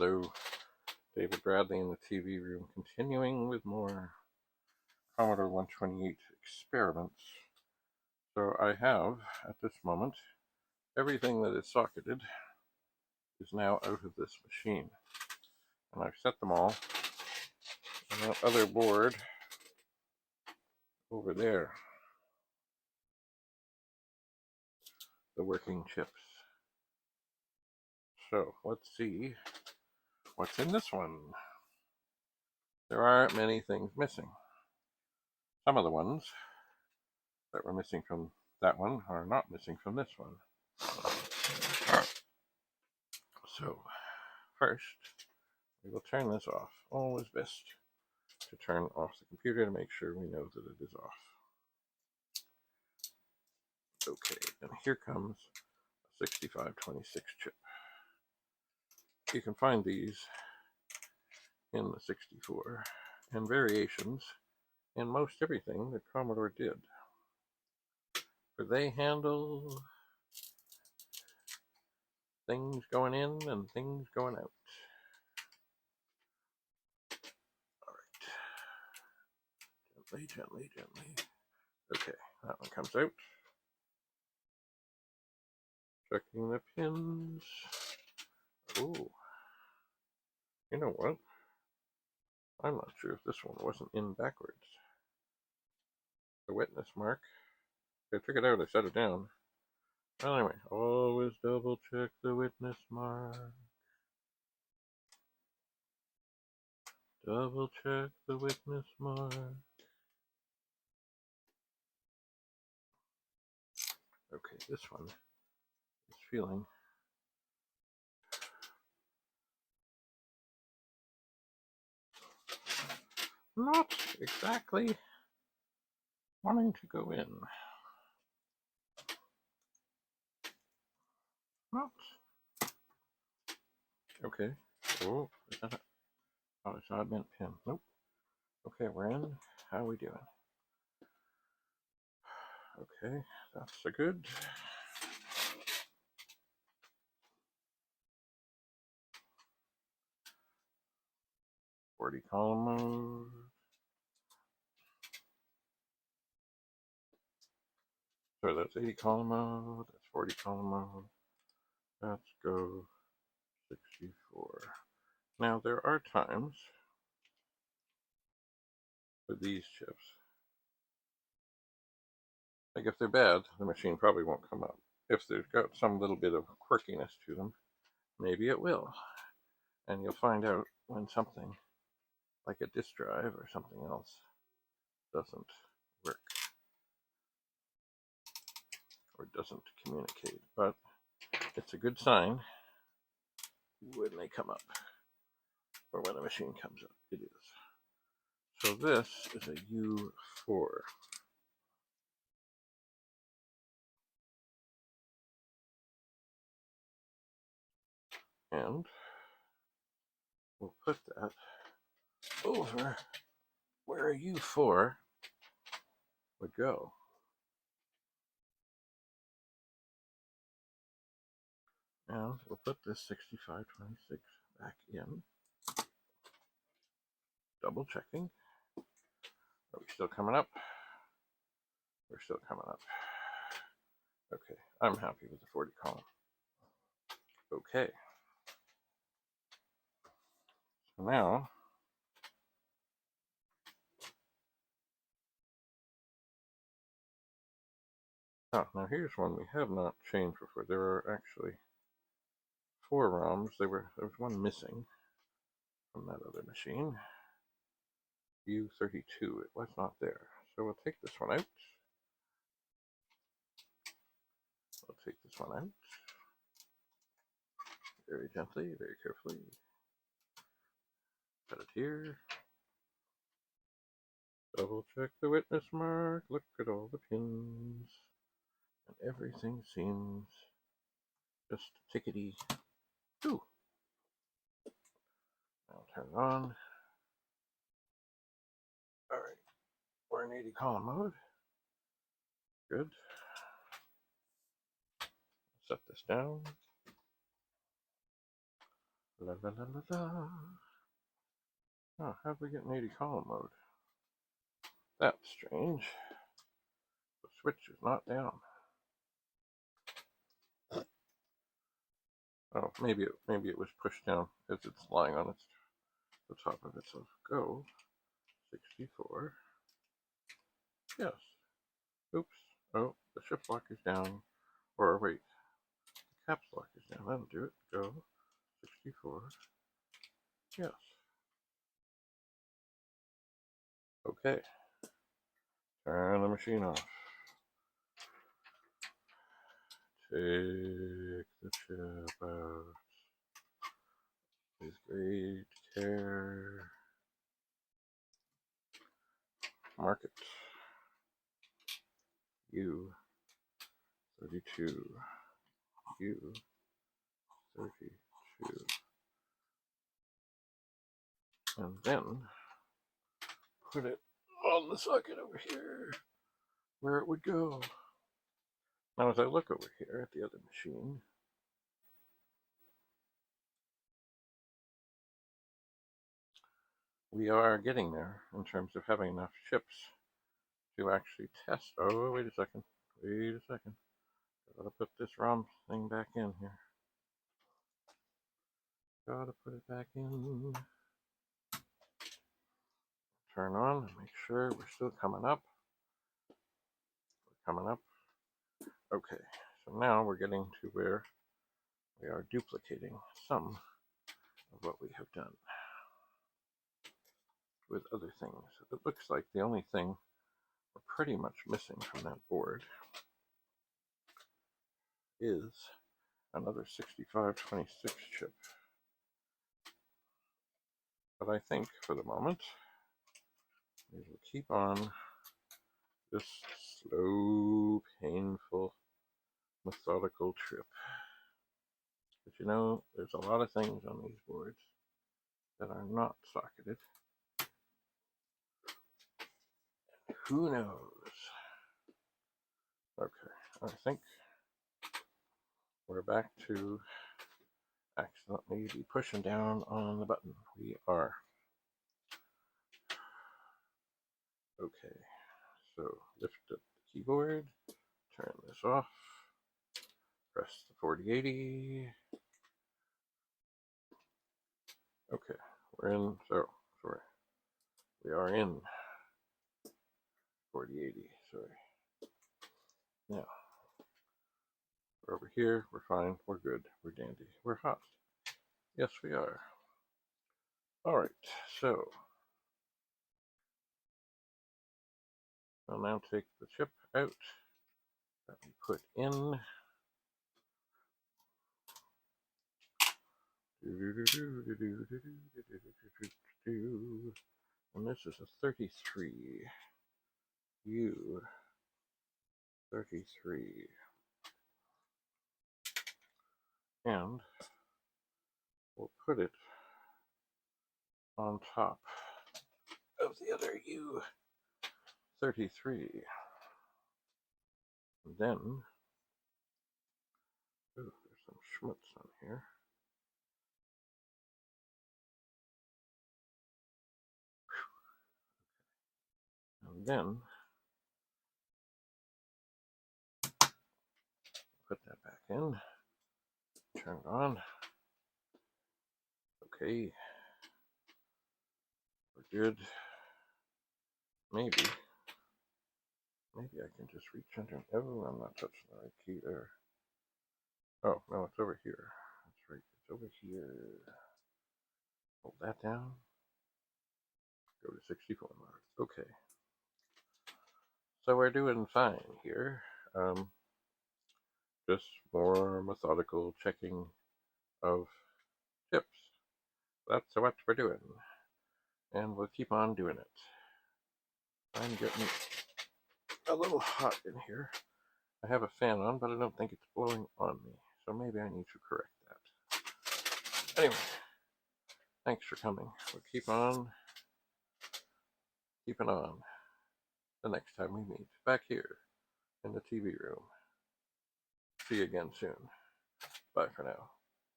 Hello, David Bradley in the TV room, continuing with more Commodore 128 experiments. So I have, at this moment, everything that is socketed is now out of this machine. And I've set them all on that other board over there, the working chips. So let's see what's in this one. There aren't many things missing. Some of the ones that were missing from that one are not missing from this one. So first, we will turn this off. Always best to turn off the computer to make sure we know that it is off. Okay, and here comes a 6526 chip. You can find these in the 64 and variations in most everything that Commodore did. For they handle things going in and things going out. All right. Gently, gently. Okay, that one comes out. Checking the pins. Oh, you know what? I'm not sure if this one wasn't in backwards. The witness mark. I took it out, I set it down. Well, anyway, always double check the witness mark. Double check the witness mark. Okay, this one is feeling not exactly wanting to go in. Not. Okay. Oh, is that a... Oh, it's odd mint pin. Nope. Okay, we're in. How are we doing? Okay, that's a good. $40 mode. So that's 80 column mode. That's 40 column mode. Let's go 64. Now there are times for these chips, like if they're bad, the machine probably won't come up. If they've got some little bit of quirkiness to them, maybe it will. And you'll find out when something like a disk drive or something else doesn't work or doesn't communicate. But it's a good sign when they come up or when a machine comes up. It is. So this is a U4. And we'll put that over where a U4 would go. And we'll put this 6526 back in. Double checking. Are we still coming up? We're still coming up. Okay, I'm happy with the 40 column. Okay. So now, now here's one we have not changed before. There are actually 4 ROMs. There was one missing from that other machine. U32, it was not there. So we'll take this one out. We'll take this one out. Very gently, very carefully. Put it here. Double check the witness mark. Look at all the pins. And everything seems just tickety. Ooh. I'll turn it on. Alright. We're in 80 column mode. Good. Set this down. La la la la la. Oh, how'd we get in 80 column mode? That's strange. The switch is not down. Oh, maybe it was pushed down as it's lying on the top of it. So go 64. Yes. Oops. Oh, the shift lock is down. Or wait, the caps lock is down. That'll do it. Go 64. Yes. Okay. Turn the machine off. Take the chip out with great care. Mark it. U 32. U 32. And then put it on the socket over here where it would go. Now as I look over here at the other machine, we are getting there in terms of having enough chips to actually test. Oh, wait a second. Wait a second. Gotta put this ROM thing back in here. Gotta put it back in. Turn on and make sure we're still coming up. We're coming up. Okay, so now we're getting to where we are duplicating some of what we have done with other things. It looks like the only thing we're pretty much missing from that board is another 6526 chip. But I think for the moment, we will keep on this slow, painful, methodical trip. But you know, there's a lot of things on these boards that are not socketed. Who knows? Okay, I think we're back to accidentally be pushing down on the button. We are. Okay, so lift up the keyboard, turn this off, press the 4080. Okay, we're in, so, sorry. We are in 4080, sorry. Now, we're over here, we're fine, we're good, we're dandy, we're hot. Yes, we are. Alright, so, I'll now take the chip out that we put in. And this is a 33. U 33. And we'll put it on top of the other U 33. And then, ooh, there's some schmutz on here. And then, put that back in, turn it on. Okay, we're good. Maybe I can just reach under. Oh, I'm not touching the right key there. Oh, no, it's over here. That's right, it's over here. Hold that down. Go to 64 mode. Okay. So we're doing fine here. Just more methodical checking of chips. That's what we're doing. And we'll keep on doing it. I'm getting a little hot in here. I have a fan on, but I don't think it's blowing on me. So maybe I need to correct that. Anyway, thanks for coming. We'll keep on keeping on the next time we meet back here in the TV room. See you again soon. Bye for now.